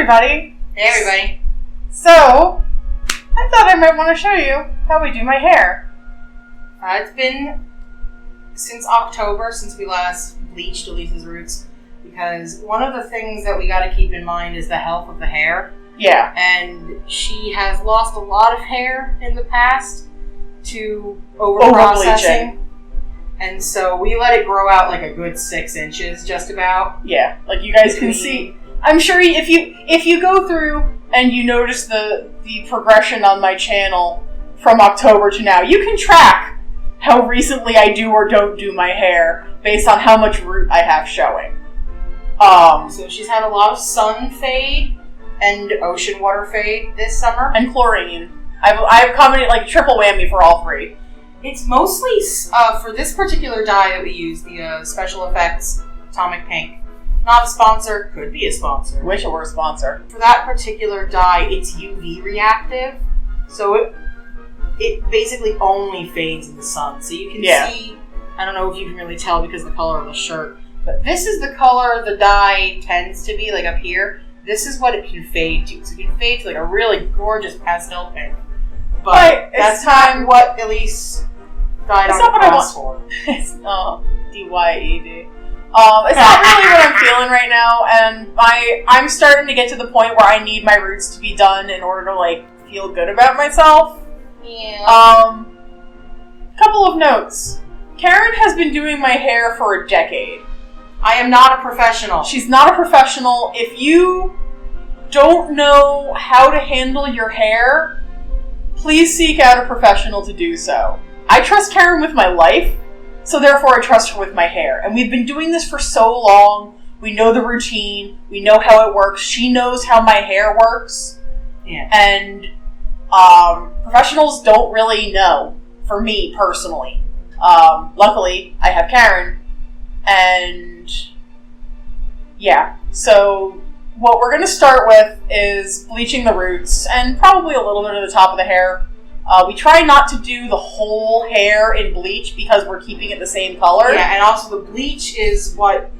everybody! Hey everybody! So, I thought I might want to show you how we do my hair. It's been since October since we last bleached Elyse's roots, because one of the things that we got to keep in mind is the health of the hair. Yeah. And she has lost a lot of hair in the past to over-processing. And so we let it grow out like a good 6 inches, just about. Yeah, like you guys can see. I'm sure if you go through and you notice the progression on my channel from October to now, you can track how recently I do or don't do my hair based on how much root I have showing. So she's had a lot of sun fade and ocean water fade this summer. And chlorine. I've commented like triple whammy for all three. It's mostly, for this particular dye that we use, the Special Effects Atomic Pink. Not a sponsor, could be a sponsor. Wish it were a sponsor. For that particular dye, it's UV reactive, so it basically only fades in the sun. So you can see, I don't know if you can really tell because of the color of the shirt, but this is the color the dye tends to be, like up here. This is what it can fade to. So it can fade to like a really gorgeous pastel pink. But that's not what Elyse dyed on the cross for. It's DYEary. It's not really what I'm feeling right now, and I'm starting to get to the point where I need my roots to be done in order to like feel good about myself. Yeah. Couple of notes. Karyn has been doing my hair for a decade. I am not a professional. She's not a professional. If you don't know how to handle your hair, please seek out a professional to do so. I trust Karyn with my life, so therefore I trust her with my hair. And we've been doing this for so long. We know the routine. We know how it works. She knows how my hair works. Yeah. And professionals don't really know, for me personally. Luckily, I have Karyn. And yeah, so what we're going to start with is bleaching the roots and probably a little bit of the top of the hair. We try not to do the whole hair in bleach because we're keeping it the same color. Yeah, and also the bleach is what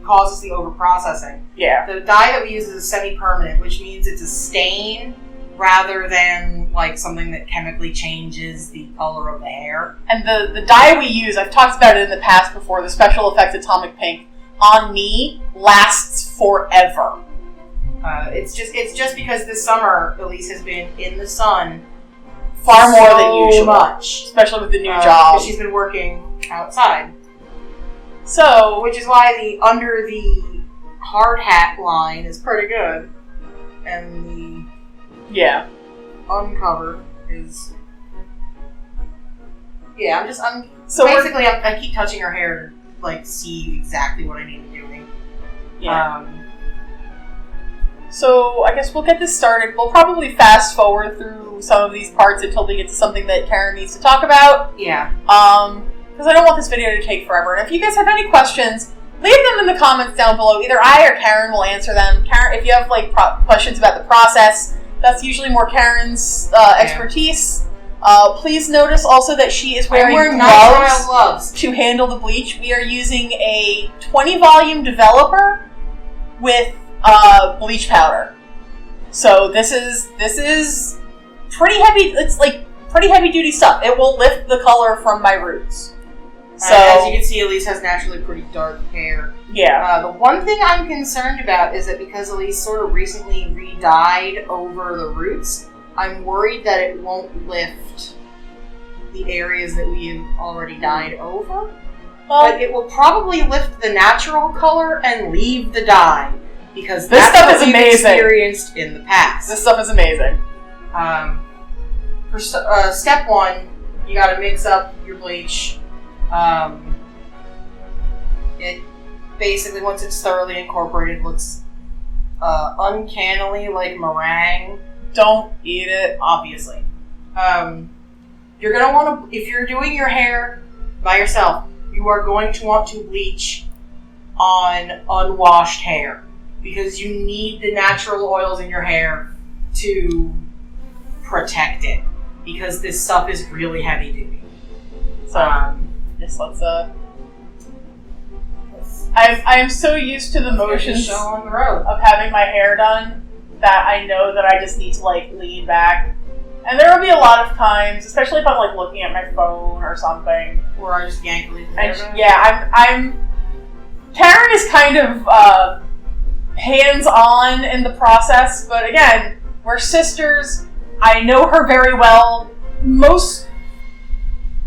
causes the over-processing. Yeah. The dye that we use is semi-permanent, which means it's a stain rather than like something that chemically changes the color of the hair. And the dye we use, I've talked about it in the past before, the Special Effects Atomic Pink, on me lasts forever. It's just because this summer Elyse has been in the sun far more than usual, much, especially with the new job. She's been working outside, so which is why the under the hard hat line is pretty good, and the uncovered is I keep touching her hair to like see exactly what I need to be doing. Yeah. So I guess we'll get this started. We'll probably fast forward through some of these parts until we get to something that Karyn needs to talk about. Yeah. Because I don't want this video to take forever. And if you guys have any questions, leave them in the comments down below. Either I or Karyn will answer them. Karyn, if you have like questions about the process, that's usually more Karyn's expertise. Please notice also that she is wearing gloves to handle the bleach. We are using a 20 volume developer with bleach powder. So this is pretty heavy. It's like pretty heavy duty stuff. It will lift the color from my roots. So as you can see, Elyse has naturally pretty dark hair. Yeah. The one thing I'm concerned about is that because Elyse sort of recently re-dyed over the roots, I'm worried that it won't lift the areas that we have already dyed over. But it will probably lift the natural color and leave the dye. Because this that's stuff what is we've amazing. Experienced in the past. This stuff is amazing. For step one, you got to mix up your bleach. It basically, once it's thoroughly incorporated, looks uncannily like meringue. Don't eat it, obviously. You're gonna want to, if you're doing your hair by yourself, you are going to want to bleach on unwashed hair. Because you need the natural oils in your hair to protect it. Because this stuff is really heavy duty. So, just let's I am so used to the motions on the road of having my hair done that I know that I just need to like lean back. And there will be a lot of times, especially if I'm like looking at my phone or something, or I just yank Elyse. And I'm Karyn is kind of hands-on in the process, but again, we're sisters. I know her very well.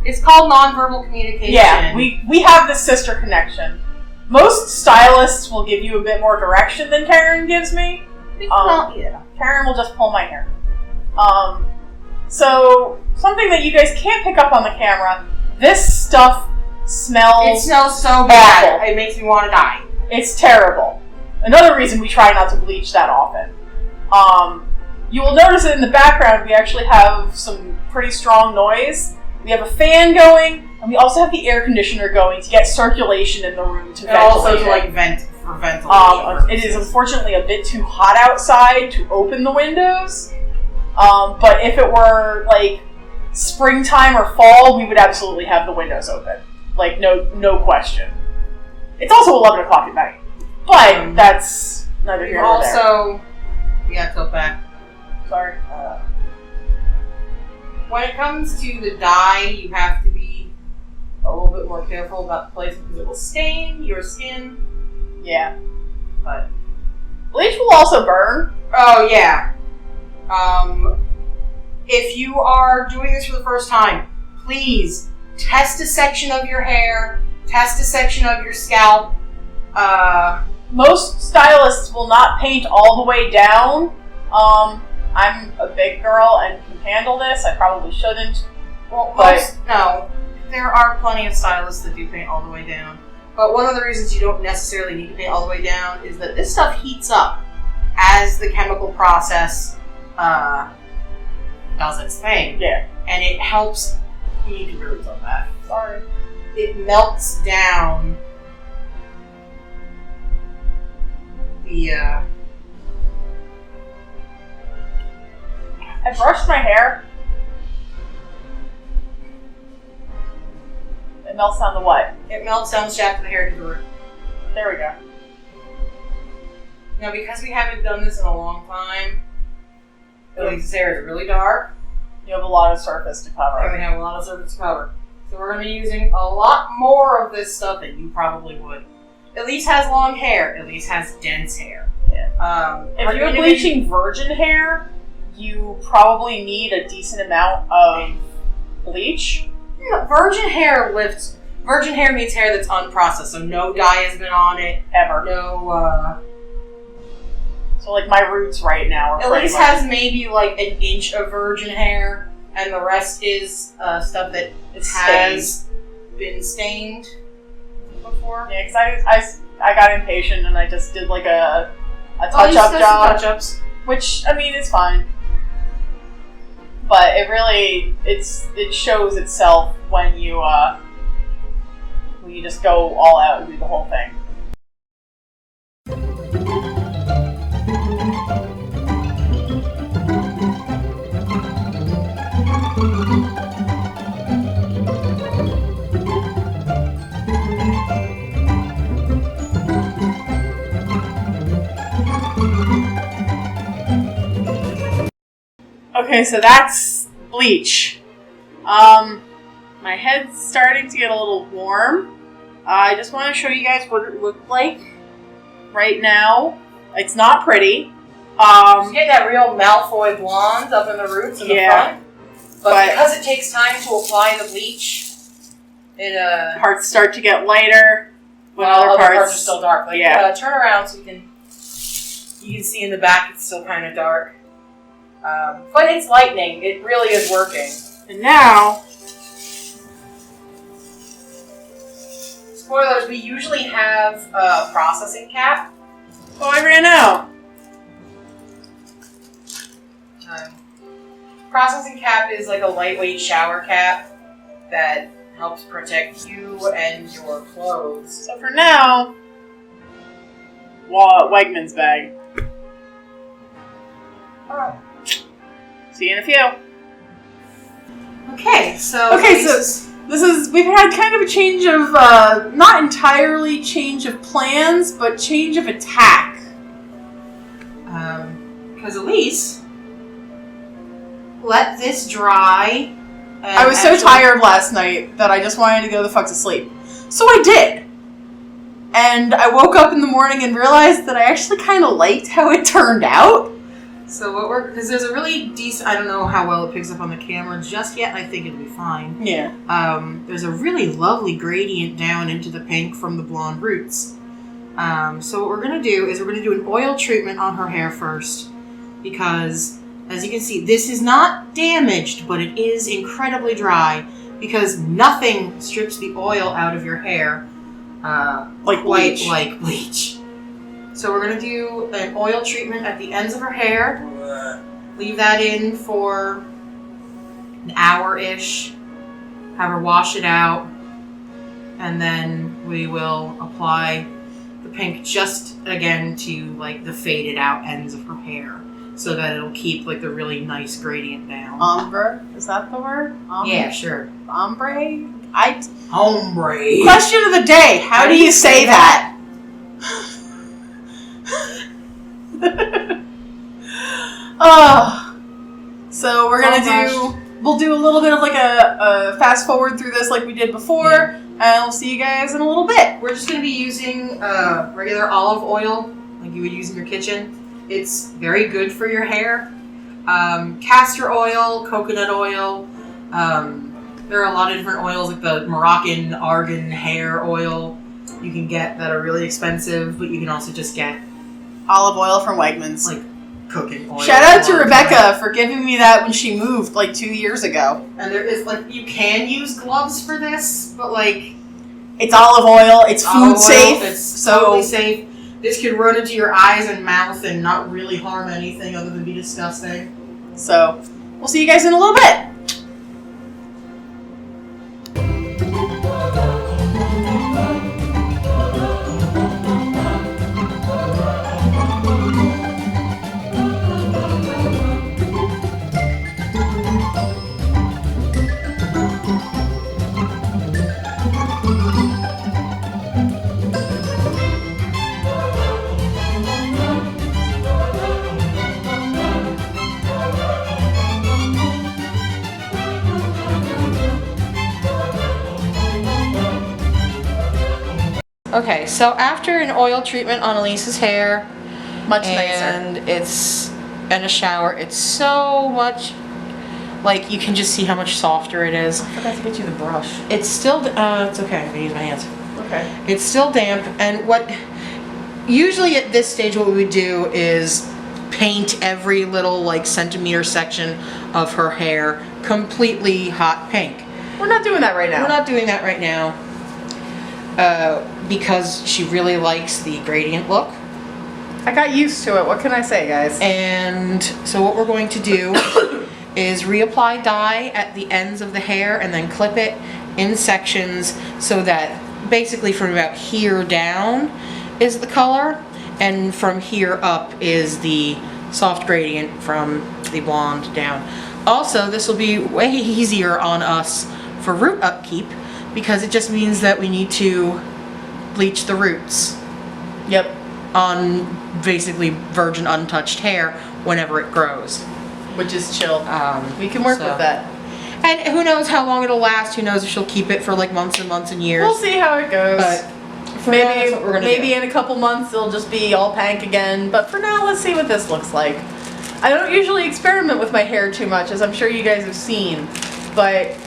It's called nonverbal communication. Yeah, we have this sister connection. Most stylists will give you a bit more direction than Karyn gives me. Yeah. Karyn will just pull my hair. So, something that you guys can't pick up on the camera, this stuff smells It smells so bad. It makes me want to die. It's terrible. Another reason we try not to bleach that often. You will notice that in the background we actually have some pretty strong noise. We have a fan going, and we also have the air conditioner going to get circulation in the room to ventilate. Also to like vent for ventilation. It is unfortunately a bit too hot outside to open the windows. But if it were like springtime or fall, we would absolutely have the windows open. Like no question. It's also 11 o'clock at night, but that's neither here nor there. Yeah, tilt back. Sorry. When it comes to the dye, you have to be a little bit more careful about the place because it will stain your skin. Yeah. But bleach will also burn. Oh yeah. If you are doing this for the first time, please test a section of your hair, test a section of your scalp. Most stylists will not paint all the way down. I'm a big girl and can handle this. I probably shouldn't. Well, no. There are plenty of stylists that do paint all the way down. But one of the reasons you don't necessarily need to paint all the way down is that this stuff heats up as the chemical process does its thing. Yeah. And it helps. You need to really tell that. Sorry. It melts down the I brushed my hair. It melts down the what? It melts down the shaft of the hair to the root. There we go. Now, because we haven't done this in a long time, Elyse's hair is really dark. You have a lot of surface to cover. And we have a lot of surface to cover. So we're going to be using a lot more of this stuff than you probably would. Elyse has long hair. Elyse has dense hair. Yeah. If you're bleaching virgin hair, you probably need a decent amount of bleach. Yeah, virgin hair lifts. Virgin hair means hair that's unprocessed, so no dye has been on it. Ever. No, So, like, my roots right now are Elyse has maybe, like, an inch of virgin hair, and the rest is stuff that has been stained before. Yeah, because I got impatient, and I just did, like, a touch-up job. Touch-ups. Which, I mean, is fine. But it really, it shows itself when you just go all out and do the whole thing. Okay, so that's bleach. My head's starting to get a little warm. I just want to show you guys what it looked like right now. It's not pretty. She's getting that real Malfoy blonde up in the roots in the front. But because it takes time to apply the bleach, parts start to get lighter. Other parts are still dark. Like, turn around so you can see in the back it's still kind of dark. But it's lightning. It really is working. And now, spoilers, we usually have a processing cap. Oh, I ran out. Processing cap is like a lightweight shower cap that helps protect you and your clothes. So for now, Wegman's bag. Alright. See you in a few. Okay, so we've had kind of a change of, not entirely change of plans, but change of attack. because Elyse let this dry. I was so tired last night that I just wanted to go the fuck to sleep. So I did. And I woke up in the morning and realized that I actually kind of liked how it turned out. So because there's a really decent, I don't know how well it picks up on the camera just yet, I think it'll be fine. Yeah. There's a really lovely gradient down into the pink from the blonde roots. So what we're going to do is we're going to do an oil treatment on her hair first, because as you can see, this is not damaged, but it is incredibly dry, because nothing strips the oil out of your hair like bleach. Like bleach. So we're going to do an oil treatment at the ends of her hair. Leave that in for an hour-ish. Have her wash it out. And then we will apply the pink just again to like the faded out ends of her hair, so that it'll keep like the really nice gradient down. Ombre? Is that the word? Yeah, sure. Ombre? Ombre. Question of the day. How do you say that? So we're gonna we'll do a little bit of like a fast forward through this like we did before, and we'll see you guys in a little bit. We're just gonna be using regular olive oil like you would use in your kitchen. It's very good for your hair. Castor oil, coconut oil. There are a lot of different oils, like the Moroccan argan hair oil you can get that are really expensive, but you can also just get olive oil from Wegmans. Like cooking oil. Shout out to Rebecca for giving me that when she moved like 2 years ago. And there is like, you can use gloves for this, but like, it's olive oil, it's food safe. It's totally safe. This could run into your eyes and mouth and not really harm anything other than be disgusting. So, we'll see you guys in a little bit. Okay, so after an oil treatment on Elise's hair, Much and a shower, it's so much, like, you can just see how much softer it is. I forgot to get you the brush. It's still, it's okay, I'm gonna use my hands. Okay. It's still damp, and usually at this stage what we would do is paint every little, like, centimeter section of her hair completely hot pink. We're not doing that right now. We're not doing that right now. Because she really likes the gradient look. I got used to it. What can I say, guys? And so what we're going to do is reapply dye at the ends of the hair and then clip it in sections so that basically from about here down is the color, and from here up is the soft gradient from the blonde down. Also, this will be way easier on us for root upkeep, because it just means that we need to bleach the roots. Yep. On basically virgin untouched hair whenever it grows. Which is chill. We can work with that. And who knows how long it'll last, who knows if she'll keep it for like months and months and years. We'll see how it goes. But for now, that's what we're gonna do. In a couple months it'll just be all pink again, but for now let's see what this looks like. I don't usually experiment with my hair too much, as I'm sure you guys have seen, but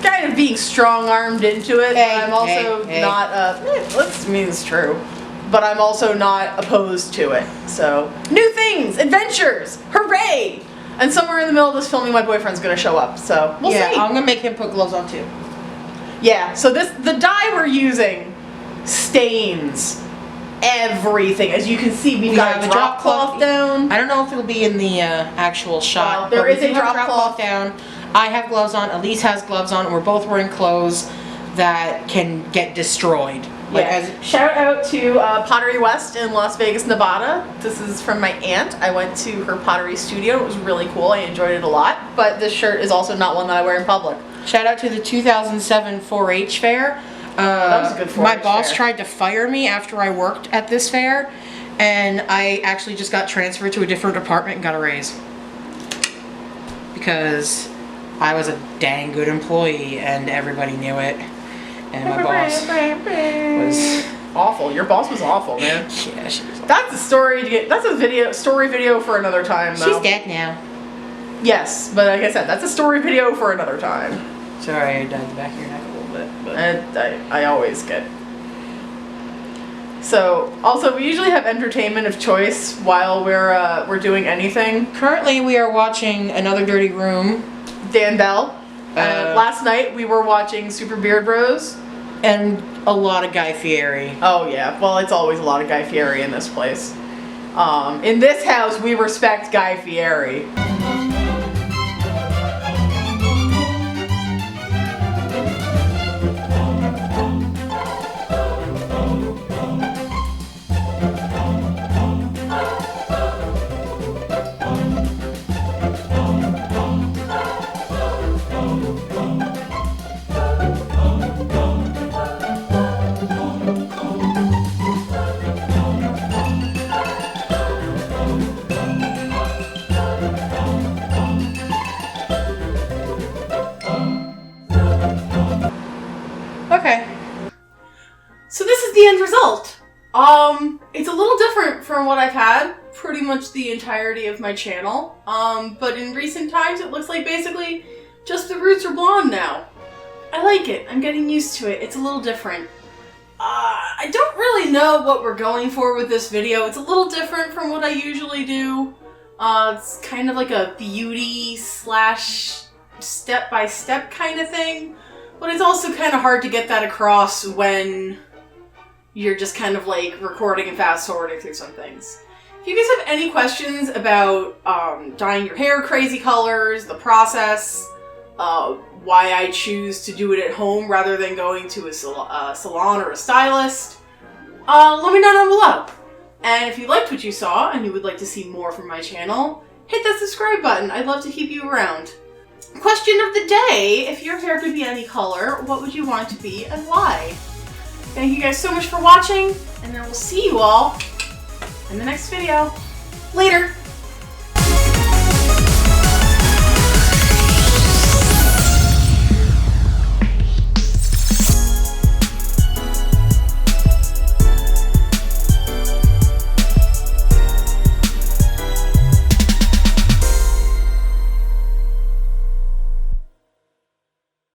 kind of being strong-armed into it. I'm also not, it's true, but I'm also not opposed to it. So, new things, adventures, hooray! And somewhere in the middle of this filming, my boyfriend's gonna show up, so we'll see. I'm gonna make him put gloves on too. Yeah, so the dye we're using stains everything. As you can see, we got a drop cloth down. I don't know if it'll be in the actual shot. There is a drop cloth down. I have gloves on, Elyse has gloves on, and we're both wearing clothes that can get destroyed. Shout out to Pottery West in Las Vegas, Nevada. This is from my aunt. I went to her pottery studio. It was really cool. I enjoyed it a lot. But this shirt is also not one that I wear in public. Shout out to the 2007 4-H fair. That was a good 4-H My boss fair. tried to fire me after I worked at this fair, And I actually just got transferred to a different department and got a raise. Because I was a dang good employee and everybody knew it. And my boss was awful. Your boss was awful, man. Yeah, she was awful. That's a story to get. That's a story video for another time, though. She's dead now. Yes, but like I said, that's a story video for another time. Sorry, I dyed the back of your neck a little bit. But I always get. So, also, we usually have entertainment of choice while we're doing anything. Currently, we are watching Another Dirty Room. Dan Bell. Last night, we were watching Super Beard Bros. And a lot of Guy Fieri. Oh, yeah. Well, it's always a lot of Guy Fieri in this place. In this house, we respect Guy Fieri. Okay. So this is the end result. It's a little different from what I've had pretty much the entirety of my channel. But in recent times it looks like basically just the roots are blonde now. I like it. I'm getting used to it. It's a little different. I don't really know what we're going for with this video. It's a little different from what I usually do. It's kind of like a beauty slash step-by-step kind of thing. But it's also kind of hard to get that across when you're just kind of like recording and fast-forwarding through some things. If you guys have any questions about dyeing your hair crazy colors, the process, why I choose to do it at home rather than going to a salon or a stylist, let me know down below. And if you liked what you saw and you would like to see more from my channel, hit that subscribe button. I'd love to keep you around. Question of the day, if your hair could be any color, what would you want it to be and why? Thank you guys so much for watching, and I will see you all in the next video. Later!